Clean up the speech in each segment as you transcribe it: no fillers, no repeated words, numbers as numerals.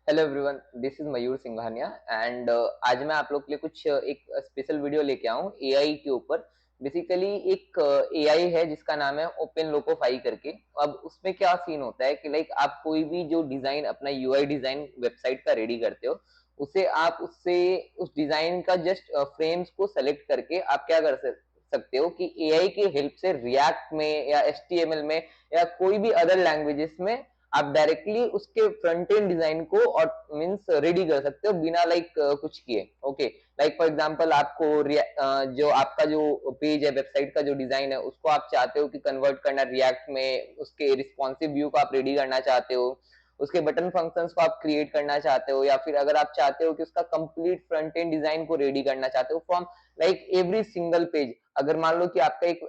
Hello everyone, this is Mayur Singhania and आज मैं आप लोग के लिए कुछ एक स्पेशल वीडियो लेके आऊँ एआई के ऊपर। बेसिकली एक एआई है जिसका नाम है ओपन लोकोफाई करके। अब उसमें क्या सीन होता है कि लाइक आप कोई भी जो डिजाइन अपना यूआई डिजाइन वेबसाइट का रेडी करते हो, उसे आप उससे उस डिजाइन का जस्ट फ्रेम्स को सेलेक्ट करके आप क्या कर सकते हो कि एआई की हेल्प से रिएक्ट में या एचटीएमएल में या कोई भी अदर लैंग्वेजेस में आप डायरेक्टली उसके फ्रंट एंड डिजाइन को और मींस रेडी कर सकते हो बिना लाइक कुछ किए। ओके, लाइक फॉर एग्जांपल आपको जो आपका जो पेज है, वेबसाइट का जो डिजाइन है, उसको आप चाहते हो कि कन्वर्ट करना रिएक्ट में, उसके रिस्पॉन्सिव व्यू को आप रेडी करना चाहते हो, उसके बटन फंक्शंस को आप क्रिएट करना चाहते हो, या फिर अगर आप चाहते हो कि उसका कंप्लीट फ्रंट एंड डिजाइन को रेडी करना चाहते हो from like every single page. अगर मान लो कि आपका एक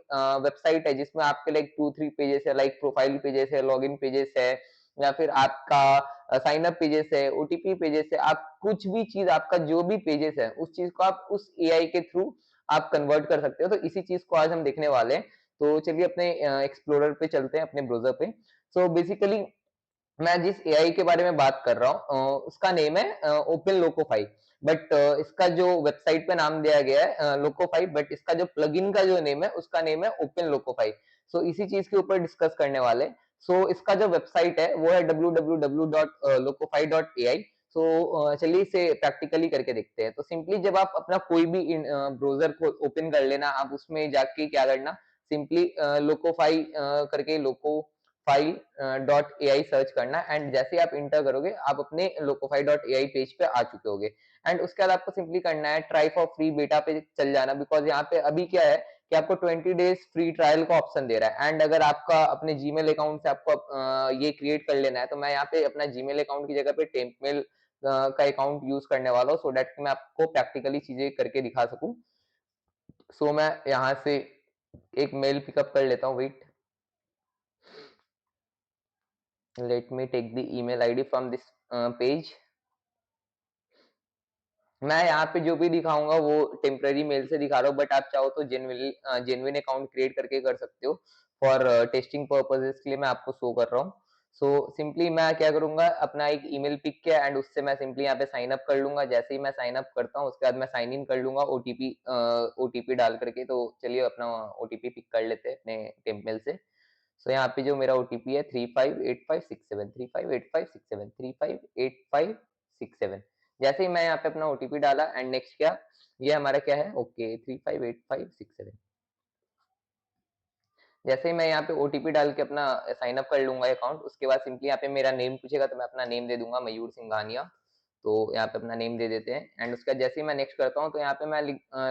वेबसाइट है जिसमें आपके लाइक 2-3 पेजेस है, लाइक प्रोफाइल पेजेस है, लॉगिन पेजेस है, या फिर आपका साइन अप पेजेस है, ओटीपी पेजेस है, आप कुछ भी चीज, आपका जो भी पेजेस है, उस चीज को आप उस एआई के थ्रू आप कन्वर्ट कर सकते हो। तो इसी चीज को आज हम देखने वाले हैं। तो चलिए अपने एक्सप्लोरर पे चलते हैं, अपने ब्राउजर पे। सो बेसिकली मैं जिस एआई के बारे में बात कर रहा हूँ उसका नेम है ओपन लोकोफाई। बट इसका जो वेबसाइट पे नाम दिया गया है लोकोफाई, बट इसका जो प्लगइन का जो नेम है उसका नेम है ओपन लोकोफाई। सो इसी चीज के ऊपर डिस्कस करने वाले। सो इसका जो वेबसाइट है वो है www.locofy.ai। सो चलिए इसे प्रैक्टिकली करके देखते हैं। तो सिंपली जब आप अपना कोई भी ब्राउजर को ओपन कर लेना, आप उसमें जाके क्या करना, सिंपली लोकोफाई करके Locofy dot A I search करना, एंड जैसे ही आप इंटर करोगे आप अपने लोकोफाई डॉट ए आई पेज पे आ चुके होगे। एंड उसके बाद आपको सिंपली करना है ट्राई फॉर फ्री बेटा पे चल जाना, बिकॉज यहाँ पे अभी क्या है कि आपको 20 डेज फ्री ट्रायल का ऑप्शन दे रहा है। एंड अगर आपका अपने जीमेल अकाउंट से आपको ये क्रिएट कर लेना है, तो मैं यहाँ पे अपना जीमेल अकाउंट की जगह पे टेम्पमेल का अकाउंट यूज करने वाला हूँ, सो दैट मैं आपको प्रैक्टिकली चीजें करके दिखा सकूं। सो मैं यहाँ से एक मेल पिकअप कर लेता हूँ, wait, let me take the email id from this page। मैं यहाँ पे जो भी दिखाऊंगा वो टेम्पररी मेल से दिखा रहा हूँ, बट आप चाहो तो जेन्युइन अकाउंट क्रिएट करके कर सकते हो। फॉर टेस्टिंग पर्पजेस के लिए मैं आपको शो कर रहा हूँ। सो सिंपली मैं क्या करूंगा, अपना एक ईमेल पिक किया एंड उससे मैं सिंपली यहाँ पे साइन अप कर लूंगा। जैसे ही मैं साइन अप करता हूँ उसके बाद मैं साइन इन कर लूंगा ओटीपी डाल करके। तो चलिए अपना ओटीपी पिक कर लेते हैं अपने टेम्पमेल से। सो यहाँ पे जो मेरा ओटीपी है 358567, 358567, 358567। जैसे ही मैं यहाँ पे अपना ओटीपी डाला एंड नेक्स्ट किया, ये हमारा क्या है, ओके 358567। जैसे ही मैं यहाँ पे ओटीपी डाल के अपना साइन अप कर लूंगा अकाउंट, उसके बाद सिंपली यहाँ पे मेरा नेम पूछेगा, तो मैं अपना नेम दे दूंगा मयूर सिंघानिया। तो यहाँ पे अपना नेम दे देते हैं एंड उसका जैसे ही मैं नेक्स्ट करता हूँ, तो यहाँ पे मैं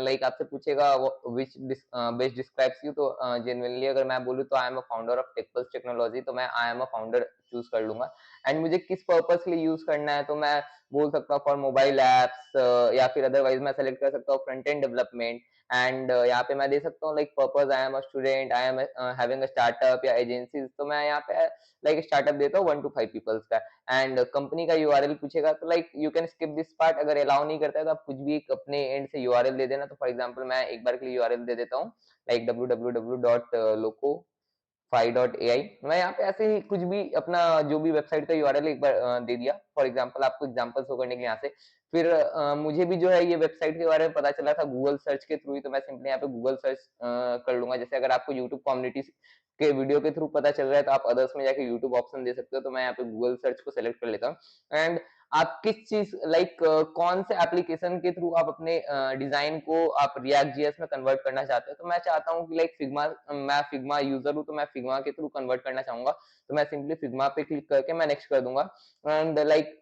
लाइक आपसे पूछेगा विच बेस्ट डिस्क्राइब्स यू। तो जेनुइनली अगर मैं बोलूँ तो I am a founder of TechPulse technology, तो मैं I am a founder choose कर लूंगा। एंड मुझे किस पर्पज के लिए यूज करना है, तो मैं बोल सकता हूँ फॉर मोबाइल एप्स, या फिर अदरवाइज मैं सेलेक्ट कर सकता हूँ फ्रंट एंड डेवलपमेंट। एंड यहाँ पे मैं दे सकता हूँ like purpose, I am a student, I am having a startup या एजेंसीज, तो मैं यहाँ पे लाइक स्टार्टअप देता हूँ 1 to 5 पीपल्स का। एंड कंपनी का यूआरएल पूछेगा, तो like you can skip this part, अगर अलाउ नहीं करता है तो आप कुछ भी एक अपने एंड से यूआरएल दे देना। तो फॉर एग्जांपल मैं एक बार के लिए यूआरएल दे देता हूँ लाइक www.loco5.ai। मैं यहाँ पे ऐसे ही कुछ भी अपना जो भी वेबसाइट का यूआरएल एक बार दे दिया फॉर एग्जांपल, आपको एग्जांपल शो करने के लिए यहाँ से। फिर मुझे भी जो है ये वेबसाइट के बारे में पता चला था गूगल सर्च के थ्रू ही, तो मैं सिंपली यहाँ पे गूगल सर्च कर लूंगा। जैसे अगर आपको यूट्यूब कम्युनिटी के वीडियो के थ्रू पता चल रहा है तो आप अदर्स में जाके यूट्यूब ऑप्शन दे सकते हो। तो मैं यहाँ पे गूगल सर्च को सेलेक्ट कर लेता हूँ। एंड आप किस चीज लाइक कौन से एप्लीकेशन के थ्रू आप अपने डिजाइन को आप रिएक्ट जीएस में कन्वर्ट करना चाहते हो, तो मैं चाहता हूँ कि लाइक फिग्मा, मैं फिग्मा यूजर हूँ तो मैं फिग्मा के थ्रू कन्वर्ट करना चाहूंगा। तो मैं सिंपली फिग्मा पे क्लिक करके मैं नेक्स्ट कर दूंगा। एंड लाइक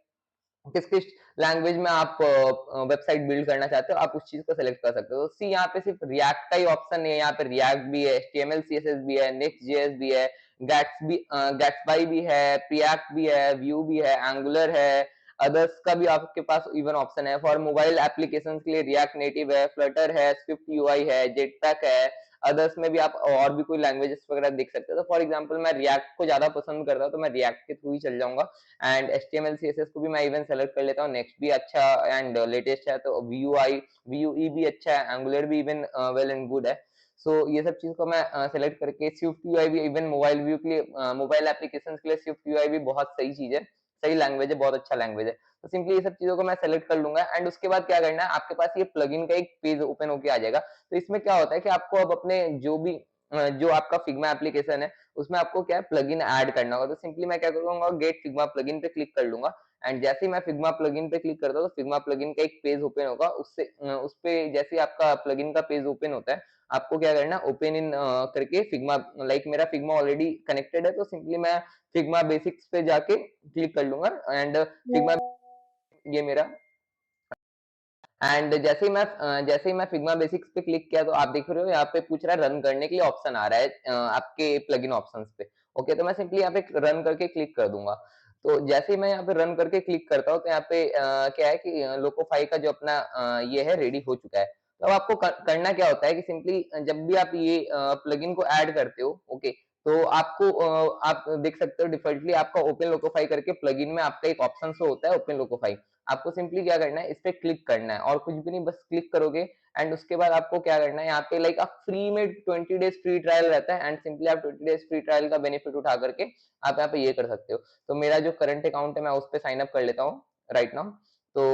किस किस लैंग्वेज में आप वेबसाइट बिल्ड करना चाहते हो, आप उस चीज को सिलेक्ट कर सकते हो। सी यहाँ पे सिर्फ रिएक्ट का ही ऑप्शन नहीं है, यहाँ पे रिएक्ट भी है, एचटीएमएल सीएसएस भी है, नेक्स्ट जेएस भी है, गैट्सबाई भी है, प्रिएक्ट भी है, व्यू भी है, एंगुलर है, अदर्स का भी आपके पास इवन ऑप्शन है। फॉर मोबाइल एप्लीकेशंस के लिए रिएक्ट नेटिव है, फ्लटर है, स्विफ्ट यूआई है, जेटपैक है। अदर्स में भी आप और भी कोई लैंग्वेजेस वगैरह देख सकते हो। तो फॉर एग्जांपल मैं रिएक्ट को ज्यादा पसंद करता हूँ, तो मैं रिएक्ट के थ्रू ही चल जाऊंगा। एंड HTML CSS को भी मैं इवन सेलेक्ट कर लेता हूँ। नेक्स्ट भी अच्छा एंड लेटेस्ट है, तो VUE भी अच्छा है, एंगुलर भी इवन वेल एंड गुड है। सो ये सब चीज को मैं सेलेक्ट करके स्विफ्ट यूआई भी इवन मोबाइल व्यू के लिए, मोबाइल एप्लीकेशन के लिए स्विफ्ट यूआई भी बहुत सही चीज है। सही लैंग्वेज है, बहुत अच्छा लैंग्वेज है। तो सिंपली ये सब चीज़ों को मैं सेलेक्ट कर लूँगा एंड उसके बाद क्या करना है, आपके पास ये प्लगइन का एक पेज ओपन होके आ जाएगा। तो इसमें क्या होता है कि आपको अब अपने जो भी जो आपका फिग्मा एप्लीकेशन है, उसमें आपको क्या है प्लगइन ऐड करना होगा। तो सिंपली मैं क्या करूँगा, गेट फिग्मा प्लगइन पे क्लिक कर लूँगा एंड जैसे ही मैं फिग्मा प्लगइन पे क्लिक करता हूँ, तो फिग्मा प्लगइन का एक पेज ओपन होगा। उससे उसपे जैसे ही आपका प्लगइन का पेज ओपन होता है, आपको क्या करना है, ओपन इन करके फिग्मा, लाइक मेरा फिग्मा ऑलरेडी कनेक्टेड है, तो सिंपली मैं फिग्मा बेसिक्स पे जाके क्लिक कर लूँगा एंड फिग्मा ये मेरा एंड जैसे ही मैं फिग्मा बेसिक्स पे क्लिक किया, तो आप देख रहे हो यहाँ पे पूछ रहा है रन करने के लिए ऑप्शन आ रहा है आपके प्लगइन ऑप्शंस पे। ओके, तो मैं सिंपली यहाँ पे रन करके क्लिक कर दूंगा। तो जैसे ही मैं यहाँ पे रन करके क्लिक करता हूँ, तो यहाँ पे क्या है कि लोकोफाई का जो अपना ये है रेडी हो चुका है। तो अब आपको करना क्या होता है कि सिंपली जब भी आप ये प्लगइन को ऐड करते हो, ओके, तो आपको आप देख सकते हो डिफॉल्टली आपका ओपन लोकोफाई करके प्लगइन में आपका एक ऑप्शन शो होता है, ओपन लोकोफाई। आपको सिंपली क्या करना है, इस पे क्लिक करना है और कुछ भी नहीं, बस क्लिक करोगे एंड उसके बाद आपको क्या करना है, यहाँ पे लाइक आप फ्री में 20 डेज फ्री ट्रायल रहता है एंड सिंपली आप 20 डेज फ्री ट्रायल का बेनिफिट उठा करके आप यहाँ पे ये कर सकते हो। तो मेरा जो करंट अकाउंट है, मैं उस पे साइन अप कर लेता हूँ राइट नाउ। तो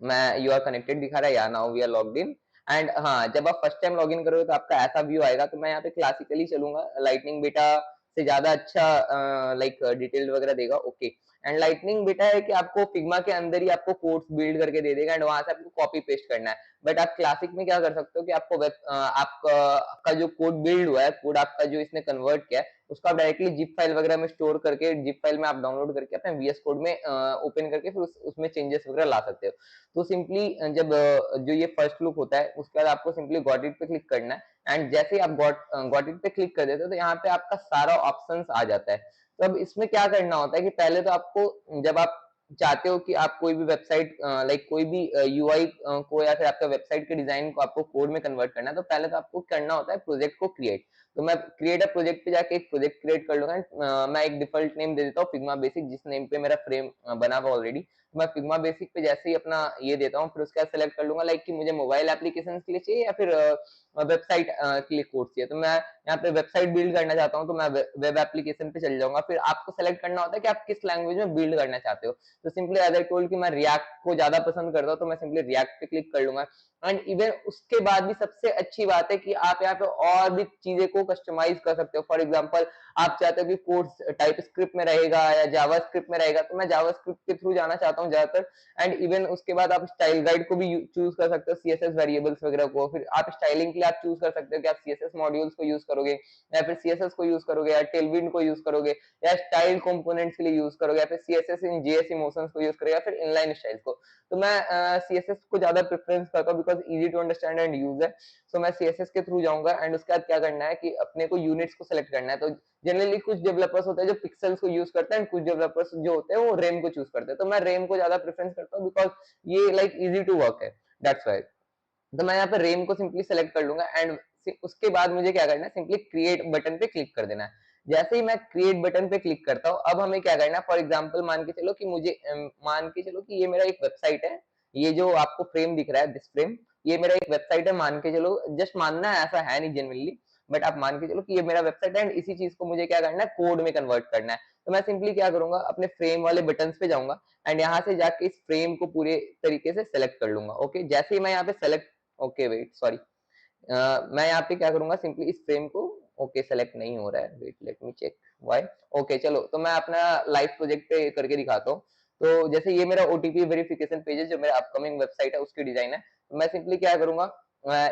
मैं यू आर कनेक्टेड दिखा रहा है, या now we are logged in. And हाँ, जब आप फर्स्ट टाइम लॉगिन करोगे तो आपका ऐसा व्यू आएगा। तो मैं यहाँ पे क्लासिकली चलूंगा, लाइटनिंग बेटा से ज्यादा अच्छा लाइक डिटेल वगैरह देगा। ओके, एंड लाइटनिंग बेटा है कि आपको फिग्मा के अंदर ही आपको कोड्स बिल्ड करके दे देगा एंड वहां से आपको कॉपी पेस्ट करना है। बट आप क्लासिक में क्या कर सकते हो कि आपको वेब आपका का जो कोड बिल्ड हुआ है, कोड आपका जो इसने कन्वर्ट किया है, उसको आप डायरेक्टली जिप फाइल वगैरह में स्टोर करके, जिप फाइल में आप डाउनलोड करके अपने वीएस कोड में ओपन करके फिर उसमें चेंजेस वगैरह ला सकते हो। तो सिंपली जब जो ये फर्स्ट लुक होता है, उसके बाद आपको सिंपली गॉट इट पे क्लिक करना है एंड जैसे ही आप गॉट इट पे क्लिक कर देते हो, तो यहाँ पे आपका सारा ऑप्शंस आ जाता है। तो अब इसमें क्या करना होता है कि पहले तो आपको, जब आप चाहते हो कि आप कोई भी वेबसाइट लाइक कोई भी यूआई को या फिर आपका वेबसाइट के डिजाइन को आपको कोड में कन्वर्ट करना है, तो पहले तो आपको करना होता है प्रोजेक्ट को क्रिएट। तो मैं क्रिएट अ प्रोजेक्ट पे जाके एक प्रोजेक्ट क्रिएट कर लूंगा। मैं एक डिफॉल्ट नेम दे देता हूँ फिग्मा बेसिक, जिस नेम पे मेरा फ्रेम बना हुआ ऑलरेडी। मैं फिग्मा बेसिक पे जैसे ही अपना ये देता हूँ, फिर उसके बाद सेलेक्ट कर लूंगा लाइक कि मुझे मोबाइल एप्लीकेशन के लिए चाहिए या फिर वेबसाइट के लिए कोड चाहिए। तो मैं यहाँ पे वेबसाइट बिल्ड करना चाहता हूँ, तो मैं वेब एप्लीकेशन पे चल जाऊंगा। फिर आपको सेलेक्ट करना होता है कि आप किस लैंग्वेज में बिल्ड करना चाहते हो। तो सिंपली एज आई टोल्ड कि मैं रिएक्ट को ज्यादा पसंद करता हूँ, तो मैं सिंपली रिएक्ट पे क्लिक कर लूंगा। एंड इवन उसके बाद भी सबसे अच्छी बात है कि आप यहाँ पे और भी चीजें को कस्टमाइज कर सकते हो। फॉर एग्जाम्पल, आप चाहते हो कि कोड टाइप स्क्रिप्ट में रहेगा या जावा स्क्रिप्ट में रहेगा, तो मैं जावा स्क्रिप्ट के थ्रू जाना चाहता हूँ ज्यादातर। एंड इवन उसके बाद आप स्टाइल गाइड को भी चूज कर सकते हो, सीएसएस वेरिएबल्स वगैरह को। फिर आप स्टाइलिंग के लिए आप चूज कर सकते हो कि आप सीएसएस मॉड्यूल्स को यूज करोगे या फिर सीएसएस को यूज करोगे या टेलविंड को यूज करोगे या स्टाइल कंपोनेंट्स के लिए यूज करोगे या फिर सीएसएस इन जेएस इमोशंस को यूज करोगे या फिर इनलाइन स्टाइल्स को। तो मैं सीएसएस को ज्यादा प्रेफरेंस करता हूँ because easy to understand and use है। सो मैं सीएसएस के थ्रू जाऊंगा एंड उसके बाद क्या करना है कि अपने को यूनिट्स को सिलेक्ट करना है। तो जनरली कुछ डेवलपर्स होते हैं जो पिक्सेल्स को यूज करते हैं, कुछ डेवलपर्स जो होते हैं वो रेम को चूज करते हैं। तो मैं रेम को ज्यादा प्रेफरेंस करता हूँ बिकॉज ये लाइक इजी टू वर्क है, दैट्स वाई। तो मैं यहाँ पे रेम को सिंपली सेलेक्ट कर लूंगा एंड उसके बाद मुझे क्या करना है, सिंपली क्रिएट बटन पे क्लिक कर देना है। जैसे ही मैं क्रिएट बटन पे क्लिक करता हूँ, अब हमें क्या करना है, फॉर एग्जांपल मान के चलो कि मान के चलो कि ये मेरा एक वेबसाइट है। ये जो आपको फ्रेम दिख रहा है, दिस फ्रेम, ये मेरा एक वेबसाइट है मान के चलो। जस्ट मानना है, ऐसा है नहीं जनरली, बट आप मान के चलो कि ये मेरा वेबसाइट है एंड इसी चीज को मुझे क्या करना है, कोड में कन्वर्ट करना है। तो मैं सिंपली क्या करूंगा, अपने फ्रेम वाले बटन पे जाऊंगा एंड यहाँ से जाके इस फ्रेम को पूरे तरीके से सेलेक्ट कर लूंगा। ओके, जैसे ही मैं यहाँ पे सेलेक्ट, ओके वेट सॉरी, मैं यहाँ पे क्या करूंगा, सिंपली इस फ्रेम को, ओके सेलेक्ट नहीं हो रहा है, wait let me check why. Okay चलो, तो मैं अपना लाइव प्रोजेक्ट पे करके दिखाता हूँ। तो जैसे ये मेरा ओटीपी वेरिफिकेशन पेज है, जो मेरा अपकमिंग वेबसाइट है उसकी डिजाइन है। तो मैं सिंपली क्या करूंगा,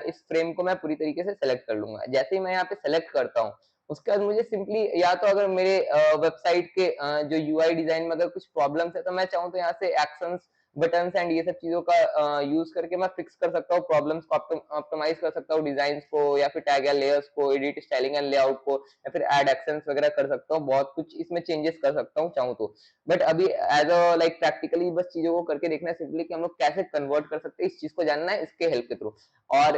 इस फ्रेम को मैं पूरी तरीके से सेलेक्ट कर लूंगा। जैसे ही मैं यहाँ पे सेलेक्ट करता हूँ, उसके बाद मुझे सिंपली, या तो अगर मेरे वेबसाइट के जो यूआई डिजाइन में अगर कुछ प्रॉब्लम्स है, तो मैं चाहूँ तो यहाँ से एक्शंस, बटन्स एंड ये सब चीजों का यूज करके मैं फिक्स कर सकता हूँ, प्रॉब्लम्स को ऑप्टिमाइज कर सकता हूँ, डिजाइन को या फिर टैग या लेयर्स को, एडिट स्टाइलिंग एंड लेआउट को, या फिर ऐड एक्शंस वगैरह कर सकता हूँ। बहुत कुछ इसमें चेंजेस कर सकता हूँ चाहूँ तो। बट अभी एज अ लाइक प्रैक्टिकली बस चीजों को करके देखना है सिंपली कि हम लोग कैसे कन्वर्ट कर सकते हैं, इस चीज को जानना है इसके हेल्प के थ्रू। और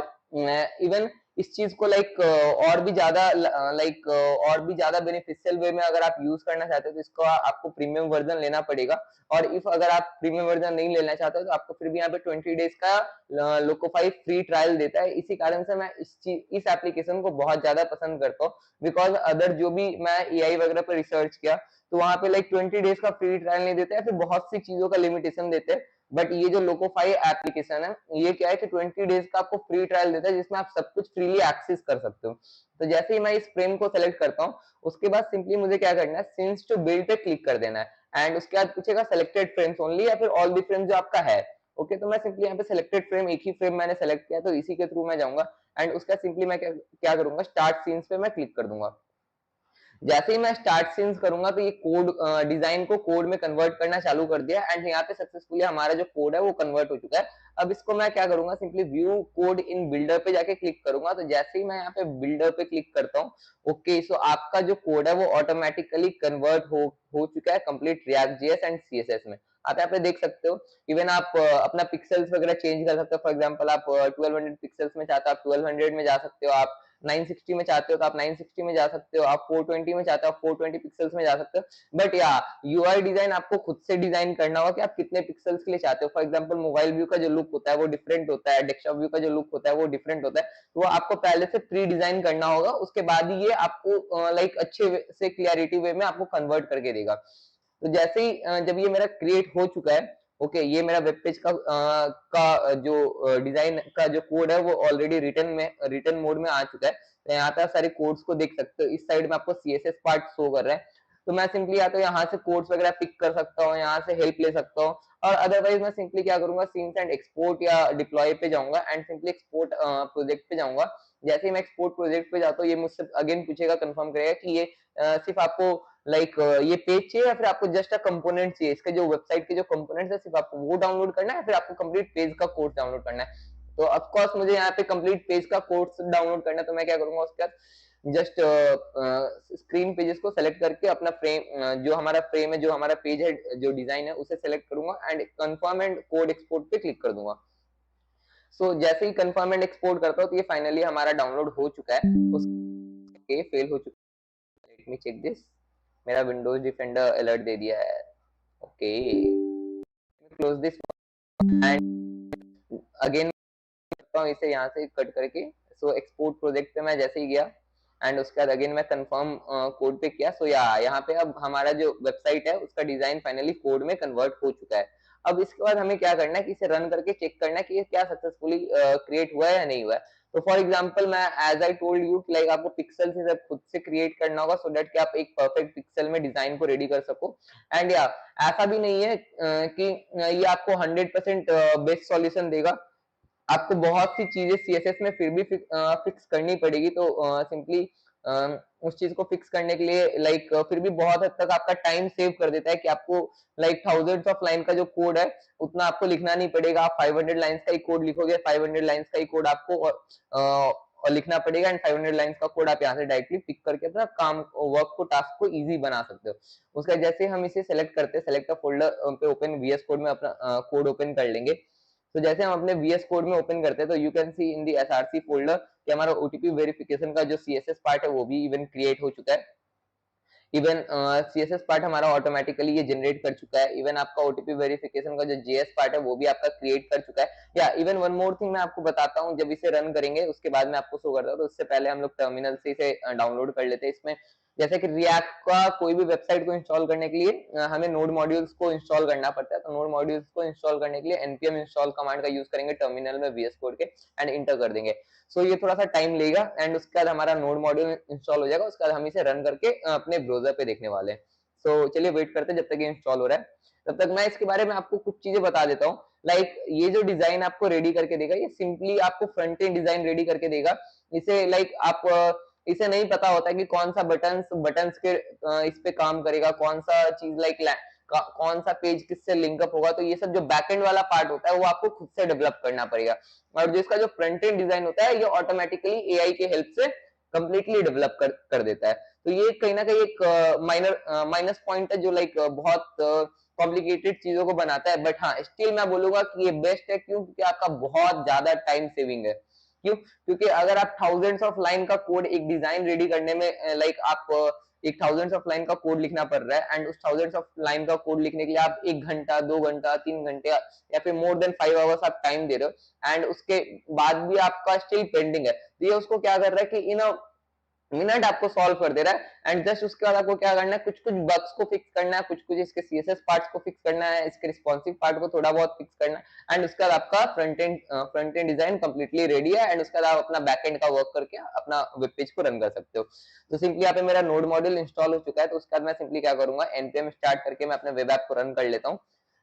इवन इस चीज को और भी ज्यादा और भी ज्यादा बेनिफिशियल वे में अगर आप यूज करना चाहते हो तो इसको आपको प्रीमियम वर्जन लेना पड़ेगा। और इफ अगर आप प्रीमियम वर्जन नहीं लेना चाहते हो तो आपको फिर भी यहाँ पे 20 डेज का लोकोफाई फ्री ट्रायल देता है। इसी कारण से मैं इस एप्लीकेशन को बहुत ज्यादा पसंद करता हूँ, बिकॉज अदर जो भी मैं एआई वगैरह पर रिसर्च किया तो वहां पे 20 डेज का फ्री ट्रायल नहीं देते हैं, फिर बहुत सी चीजों का लिमिटेशन देते हैं। बट ये जो लोकोफाई एप्लीकेशन है ये क्या है कि 20 डेज का आपको फ्री ट्रायल देता है जिसमें आप सब कुछ फ्रीली एक्सेस कर सकते हो। तो जैसे ही मैं इस फ्रेम को सेलेक्ट करता हूँ उसके बाद सिंपली मुझे क्या करना है, सीन्स टू बिल्ड पे क्लिक कर देना है एंड उसके बाद पूछेगा सेलेक्टेड फ्रेम्स ओनली या फिर ऑल द फ्रेम्स जो आपका है। ओके, तो मैं सिंपली यहाँ पे सेलेक्टेड फ्रेम, एक ही फ्रेम मैंने सेलेक्ट किया तो इसी के थ्रू मैं जाऊंगा एंड उसका सिंपली मैं क्या करूंगा, स्टार्ट सीन्स पे मैं क्लिक कर दूंगा। जैसे ही मैं स्टार्ट सीन्स करूंगा तो ये कोड डिजाइन को कोड में कन्वर्ट करना चालू कर दिया एंड यहाँ पे सक्सेसफुली हमारा जो कोड है वो कन्वर्ट हो चुका है। अब इसको मैं क्या करूंगा, सिंपली व्यू कोड इन बिल्डर पे जाके क्लिक करूंगा। तो जैसे ही मैं यहाँ पे बिल्डर पे क्लिक करता हूँ, ओके, सो आपका जो कोड है वो ऑटोमेटिकली कन्वर्ट हो चुका है complete react JS and CSS में। आप यहाँ पे देख सकते हो, इवन आप अपना पिक्सल्स वगैरह चेंज कर सकते हो। फॉर एग्जांपल आप 1200 पिक्सल्स में चाहते हो आप 1200 में जा सकते हो, आप 960 में चाहते हो तो आप 960 में जा सकते हो, आप 420 में चाहते हो आप 420 पिक्सल्स में जा सकते हो। बट या यूआई डिजाइन आपको खुद से डिजाइन करना होगा कि आप कितने पिक्सल्स के लिए चाहते हो। फॉर एग्जांपल मोबाइल व्यू का जो लुक होता है वो डिफरेंट होता है, डेस्कटॉप व्यू का जो लुक होता है वो डिफरेंट होता है, तो वो आपको पहले से प्री डिजाइन करना होगा, उसके बाद ही ये आपको अच्छे से क्लियरिटी वे में आपको कन्वर्ट करके देगा। तो जैसे ही जब ये मेरा क्रिएट हो चुका है, ओके, ये मेरा वेब पेज का जो डिजाइन का जो कोड है वो ऑलरेडी रिटर्न मोड में आ चुका है। तो यहाँ पे आप सारे कोड्स को देख सकते हो। इस साइड में आपको सीएसएस पार्ट शो कर रहा है, तो मैं सिंपली या तो यहाँ से कोड्स वगैरह पिक कर सकता हूँ, यहाँ से हेल्प ले सकता हूँ, और अदरवाइज मैं सिंपली क्या करूंगा, सीन्स एंड एक्सपोर्ट या डिप्लॉय पे जाऊंगा एंड सिंपली एक्सपोर्ट प्रोजेक्ट पे जाऊंगा। जैसे ही मैं एक्सपोर्ट प्रोजेक्ट पे जाता हूँ ये मुझसे अगेन पूछेगा, कंफर्म करेगा कि ये सिर्फ आपको ये पेज चाहिए या फिर आपको जस्ट अ कंपोनेंट चाहिए, इसके जो वेबसाइट के जो कंपोनेंट्स है सिर्फ आपको वो डाउनलोड करना है या फिर आपको कंप्लीट पेज का कोड डाउनलोड करना है। तो ऑफ कोर्स मुझे यहाँ पे कंप्लीट पेज का कोड डाउनलोड करना है, तो मैं क्या करूंगा, उसके बाद जस्ट स्क्रीन पेजेस को सेलेक्ट करके अपना फ्रेम जो हमारा फ्रेम है, जो हमारा पेज है, जो डिजाइन है उसे सेलेक्ट करूंगा and confirm and code export पे क्लिक कर दूंगा। सो जैसे ही कंफर्म एंड एक्सपोर्ट करता हूँ तो ये फाइनली हमारा डाउनलोड हो चुका है, उसके फेल हो चुका है। लेट मी चेक दिस, मेरा विंडोज डिफेंडर अलर्ट दे दिया है। Okay, close this and again करता हूँ इसे यहाँ से कट करके। सो एक्सपोर्ट प्रोजेक्ट पे मैं जैसे ही गया एंड उसके बाद अगेन मैं कंफर्म कोड पे किया। सो या यहाँ पे अब हमारा जो वेबसाइट है उसका डिजाइन फाइनली कोड में कन्वर्ट हो चुका है। अब इसके बाद हमें क्या करना है कि इसे रन करके चेक करना है कि ये क्या सक्सेसफुली क्रिएट हुआ है या नहीं हुआ है। तो फॉर एग्जांपल मैं as I told you like आपको पिक्सल से सब खुद से क्रिएट करना होगा सो दैट कि आप एक परफेक्ट पिक्सल में डिजाइन को रेडी कर सको। एंड या ऐसा भी नहीं है कि ये आपको 100% बेस्ट सॉल्यूशन देगा, आपको बहुत सी चीजें सीएसएस में फिर भी फिक्स करनी पड़ेगी। तो सिंपली उस चीज को फिक्स करने के लिए फिर भी बहुत हद तक आपका टाइम सेव कर देता है कि आपको थाउजेंड्स ऑफ लाइन का जो कोड है उतना आपको लिखना नहीं पड़ेगा। आप 500 लाइंस का ही कोड लिखोगे, 500 लाइंस का ही कोड आपको और लिखना पड़ेगा एंड 500 लाइंस का कोड आप यहाँ से डायरेक्टली पिक करके अपना काम वर्क को टास्क को इजी बना सकते हो। उसका जैसे हम इसे सेलेक्ट करते हैं, सेलेक्ट फोल्डर पे ओपन वीएस कोड में अपना कोड ओपन कर लेंगे। तो जैसे हम अपने वीएस कोड में ओपन करते हैं तो you can see in the SRC folder कि हमारा ओटीपी वेरिफिकेशन का जो सीएसएस पार्ट है वो भी इवन क्रिएट हो चुका है। इवन सीएसएस पार्ट हमारा ऑटोमेटिकली ये जनरेट कर चुका है। इवन आपका ओटीपी वेरिफिकेशन का जो जेएस पार्ट है वो भी आपका क्रिएट कर चुका है। या इवन वन मोर थिंग मैं आपको बताता हूँ, जब इसे रन करेंगे उसके बाद मैं आपको शो करता हूँ, तो उससे पहले हम लोग टर्मिनल से इसे डाउनलोड कर लेते हैं। इसमें जैसे कि रिएक्ट का कोई भी वेबसाइट को इंस्टॉल करने के लिए हमें नोड मॉड्यूल्स को इंस्टॉल करना पड़ता है। तो नोड मॉड्यूल्स को इंस्टॉल करने के लिए npm इंस्टॉल कमांड का यूज करेंगे टर्मिनल में वीएस कोड के एंड इंटर कर देंगे। सो ये थोड़ा सा टाइम लेगा एंड उसके बाद हमारा नोड मॉड्यूल इंस्टॉल हो जाएगा। उसके बाद हम इसे रन करके अपने ब्राउजर पे देखने वाले हैं। सो चलिए वेट करते हैं जब तक ये इंस्टॉल हो रहा है। तब तक मैं इसके बारे में आपको कुछ चीजें बता देता हूँ। ये जो डिजाइन आपको रेडी करके देगा ये सिंपली आपको फ्रंट एंड डिजाइन रेडी करके देगा। इसे आप इसे नहीं पता होता कि कौन सा बटन्स के इस पे काम करेगा, कौन सा चीज कौन सा पेज किससे लिंकअप होगा। तो ये सब जो बैकएंड वाला पार्ट होता है वो आपको खुद से डेवलप करना पड़ेगा। और जो इसका जो फ्रंट एंड डिजाइन होता है ये ऑटोमेटिकली एआई के हेल्प से कंप्लीटली डेवलप कर देता है। तो ये कहीं ना कहीं एक माइनस पॉइंट है जो बहुत कॉम्प्लिकेटेड चीजों को बनाता है। बट हाँ, स्टिल मैं बोलूंगा कि ये बेस्ट है। क्यों? क्योंकि आपका बहुत ज्यादा टाइम सेविंग है। क्यों? क्योंकि अगर आप थाउजेंड्स ऑफ लाइन का कोड एक डिजाइन रेडी करने में लाइक आप एक थाउजेंड्स ऑफ लाइन का कोड लिखना पड़ रहा है एंड उस थाउजेंड्स ऑफ लाइन का कोड लिखने के लिए आप 1 घंटा 2 घंटा 3 घंटे या फिर मोर देन 5 आवर्स आप टाइम दे रहे हो एंड उसके बाद भी आपका स्टिल पेंडिंग है, तो ये उसको क्या कर रहा है कि इन मिनट आपको सॉल्व कर दे रहा है एंड जस्ट उसके बाद आपको क्या करना है, कुछ कुछ बग्स को फिक्स करना है, कुछ कुछ इसके सीएसएस पार्ट्स को फिक्स करना है, इसके रिस्पॉन्सिव पार्ट को थोड़ा बहुत फिक्स करना है एंड उसके बाद आपका front end design completely ready है एंड उसके बाद आप अपना बैक एंड का वर्क करके अपना वेब पेज को रन कर सकते हो। तो सिंपली यहाँ पे मेरा नोड मॉड्यूल इंस्टॉल हो चुका है, तो उसके बाद मैं सिंपली क्या करूंगा, npm स्टार्ट करके मैं अपने वेब ऐप को रन कर लेता हूँ।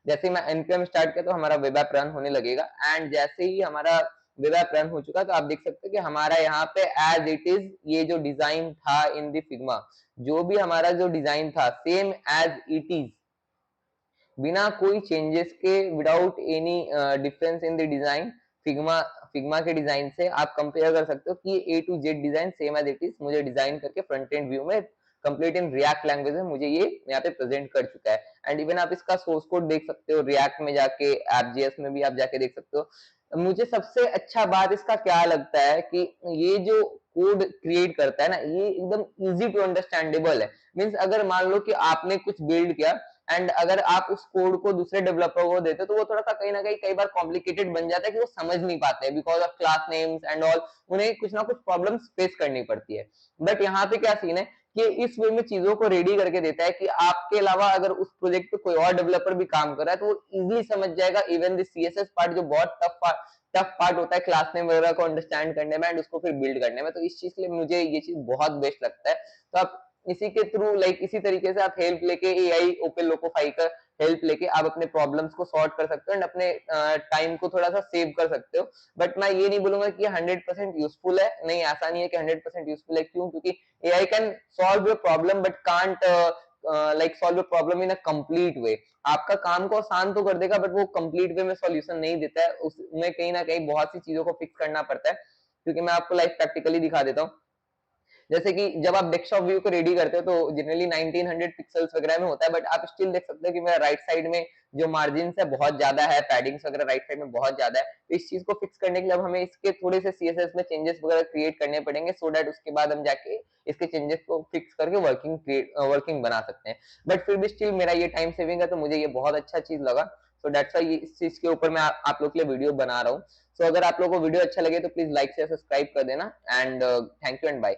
जैसे ही मैं npm स्टार्ट किया तो हमारा वेब ऐप रन होने लगेगा एंड जैसे ही हमारा वेब ऐप रन हो चुका, तो आप देख सकते हो कि हमारा यहाँ पे एज इट इज ये जो डिजाइन था इन द फिग्मा, जो भी हमारा जो डिजाइन था सेम एज इट इज, बिना कोई चेंजेस के, without any difference in the design, Figma Figma के डिजाइन से आप कंपेयर कर सकते हो कि A to Z design same as it is मुझे डिजाइन करके फ्रंट एंड व्यू में कंप्लीट इन रिएक्ट लैंग्वेज में मुझे ये यहाँ पे प्रेजेंट कर चुका है एंड इवन आप इसका सोर्स कोड देख सकते हो, रिएक्ट में जाके एप.जेएस में भी आप जाके देख सकते हो। मुझे सबसे अच्छा बात इसका क्या लगता है कि ये जो कोड क्रिएट करता है ना, ये एकदम इजी टू अंडरस्टैंडेबल है। मींस अगर मान लो कि आपने कुछ बिल्ड किया एंड अगर आप उस कोड को दूसरे डेवलपर को देते तो वो थोड़ा सा कहीं ना कहीं कई बार कॉम्प्लिकेटेड बन जाता है कि वो समझ नहीं पाते हैं because of class names and all, उन्हें कुछ ना कुछ प्रॉब्लम्स फेस करनी पड़ती है। बट यहाँ पे क्या सीन है कि इस वे में चीजों को रेडी करके देता है कि आपके अलावा अगर उस प्रोजेक्ट पे कोई और डेवलपर भी काम कर रहा है तो वो इजिली समझ जाएगा, इवन द सीएसएस पार्ट जो बहुत टफ पार्ट होता है क्लास नेम वगैरह को अंडरस्टैंड करने में एंड उसको फिर बिल्ड करने में, तो इस चीज के लिए मुझे ये चीज बहुत बेस्ट लगता है। तो आप इसी के थ्रू लाइक इसी तरीके से आप हेल्प लेके एआई ओपन लोकोफाई का हेल्प लेके आप अपने प्रॉब्लम्स को सॉर्ट कर सकते हो एंड अपने टाइम को थोड़ा सा सेव कर सकते हो। बट मैं ये नहीं बोलूंगा कि 100% यूजफुल है, नहीं ऐसा नहीं है कि 100% यूजफुल है। क्यों? क्योंकि AI can solve your problem but can't like solve your problem in a complete way. आपका काम को आसान तो कर देगा बट वो कंप्लीट वे में सॉल्यूशन नहीं देता है, उसमें कहीं ना कहीं बहुत सी चीजों को फिक्स करना पड़ता है। क्योंकि मैं आपको लाइक प्रैक्टिकली दिखा देता हूँ, जैसे कि जब आप डेस्कटॉप व्यू को रेडी करते हो तो जनरली 1900 पिक्सल्स वगैरह में होता है, बट आप स्टिल देख सकते हो कि मेरा राइट साइड में जो मार्जिन है बहुत ज्यादा है, पैडिंग्स वगैरह राइट साइड में बहुत ज्यादा है। तो इस चीज को फिक्स करने के लिए अब हमें इसके थोड़े से सीएसएस में चेंजेस वगैरह क्रिएट करने पड़ेंगे सो दैट उसके बाद हम जाके इसके चेंजेस को फिक्स करके वर्किंग बना सकते हैं। बट फिर भी स्टिल मेरा ये टाइम सेविंग है तो मुझे ये बहुत अच्छा चीज लगा। सो दैट्स व्हाई इस चीज के ऊपर मैं आप लोग के लिए वीडियो बना रहा हूँ। सो अगर आप लोगों को वीडियो अच्छा लगे तो प्लीज लाइक से सब्सक्राइब कर देना and thank you and bye.